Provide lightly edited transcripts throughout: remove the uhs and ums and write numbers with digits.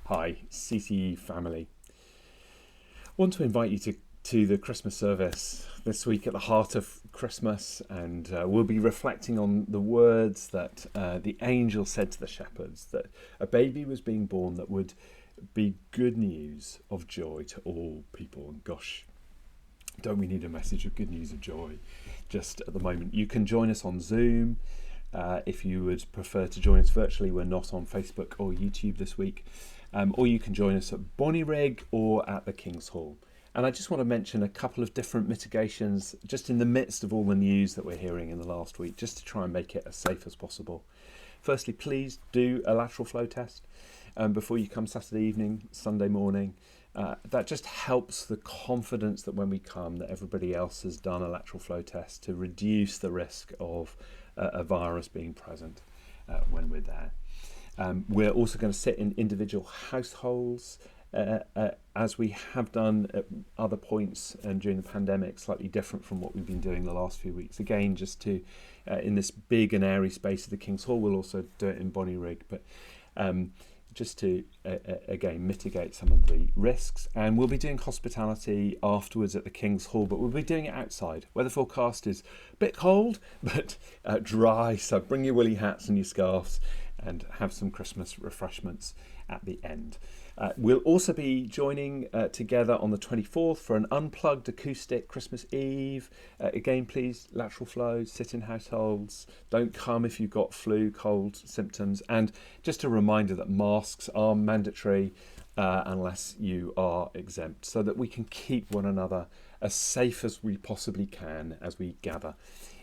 Hi, CCE family. I want to invite you to the Christmas service this week at the heart of Christmas, and we'll be reflecting on the words that the angel said to the shepherds, that a baby was being born that would be good news of joy to all people. And gosh, don't we need a message of good news of joy just at the moment? You can join us on Zoom. If you would prefer to join us virtually, we're not on Facebook or YouTube this week. Or you can join us at Bonnyrigg or at the King's Hall. And I just want to mention a couple of different mitigations just in the midst of all the news that we're hearing in the last week, just to try and make it as safe as possible. Firstly, please do a lateral flow test before you come Saturday evening, Sunday morning. That just helps the confidence that when we come that everybody else has done a lateral flow test to reduce the risk of a virus being present when we're there. We're also going to sit in individual households as we have done at other points during the pandemic, slightly different from what we've been doing the last few weeks. Again, just to, in this big and airy space of the King's Hall, we'll also do it in Bonnyrigg, but just to, again, mitigate some of the risks. And we'll be doing hospitality afterwards at the King's Hall, but we'll be doing it outside. Weather forecast is a bit cold, but dry, so bring your woolly hats and your scarves and have some Christmas refreshments at the end. We'll also be joining together on the 24th for an unplugged acoustic Christmas Eve. Again, please, lateral flow, sit in households. Don't come if you've got flu, cold symptoms. And just a reminder that masks are mandatory unless you are exempt, so that we can keep one another as safe as we possibly can as we gather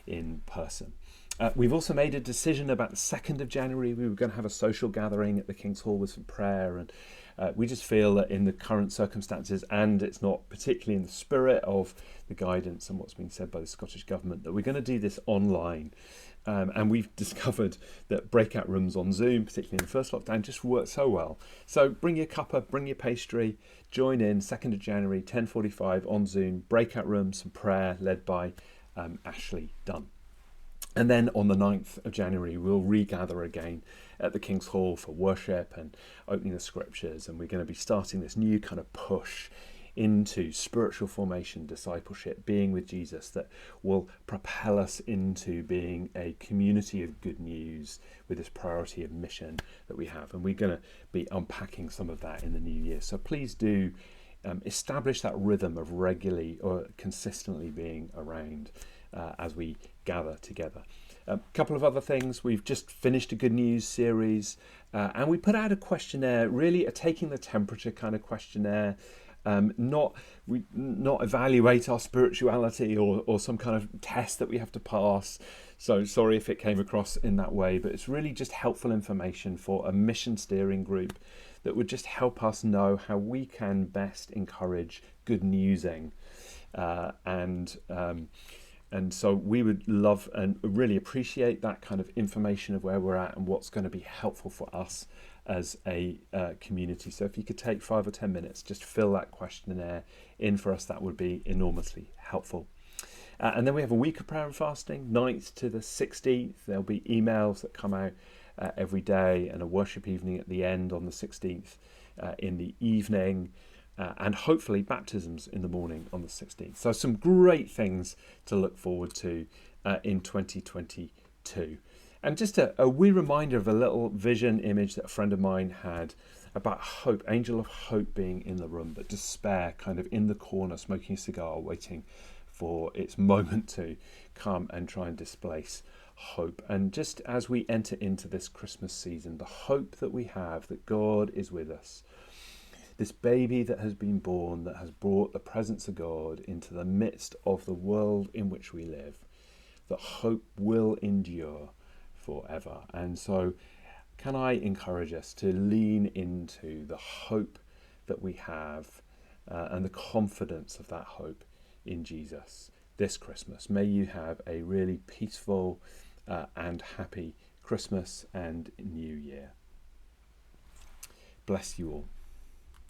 in person. We've also made a decision about the 2nd of January. We were going to have a social gathering at the King's Hall with some prayer, and we just feel that in the current circumstances, and it's not particularly in the spirit of the guidance and what's been said by the Scottish Government, that we're going to do this online. And we've discovered that breakout rooms on Zoom, particularly in the first lockdown, just work so well. So bring your cuppa, bring your pastry, join in 2nd of January, 10:45 on Zoom, breakout rooms, some prayer led by Ashley Dunn. And then on the 9th of January, we'll regather again at the King's Hall for worship and opening the scriptures. And we're going to be starting this new kind of push into spiritual formation, discipleship, being with Jesus, that will propel us into being a community of good news with this priority of mission that we have. And we're going to be unpacking some of that in the new year. So please do establish that rhythm of regularly or consistently being around as we gather together. A couple of other things. We've just finished a good news series and we put out a questionnaire, really a taking the temperature kind of questionnaire. Not evaluate our spirituality or some kind of test that we have to pass. So sorry if it came across in that way, but it's really just helpful information for a mission steering group that would just help us know how we can best encourage good newsing. And so we would love and really appreciate that kind of information of where we're at and what's going to be helpful for us as a community. So if you could take 5 or 10 minutes, just fill that questionnaire in for us, that would be enormously helpful. And then we have a week of prayer and fasting, 9th to the 16th. There'll be emails that come out every day and a worship evening at the end on the 16th in the evening. And hopefully baptisms in the morning on the 16th. So some great things to look forward to in 2022. And just a wee reminder of a little vision image that a friend of mine had about hope, angel of hope being in the room, but despair kind of in the corner, smoking a cigar, waiting for its moment to come and try and displace hope. And just as we enter into this Christmas season, the hope that we have that God is with us, this baby that has been born, that has brought the presence of God into the midst of the world in which we live, that hope will endure forever. And so can I encourage us to lean into the hope that we have and the confidence of that hope in Jesus this Christmas. May you have a really peaceful and happy Christmas and New Year. Bless you all.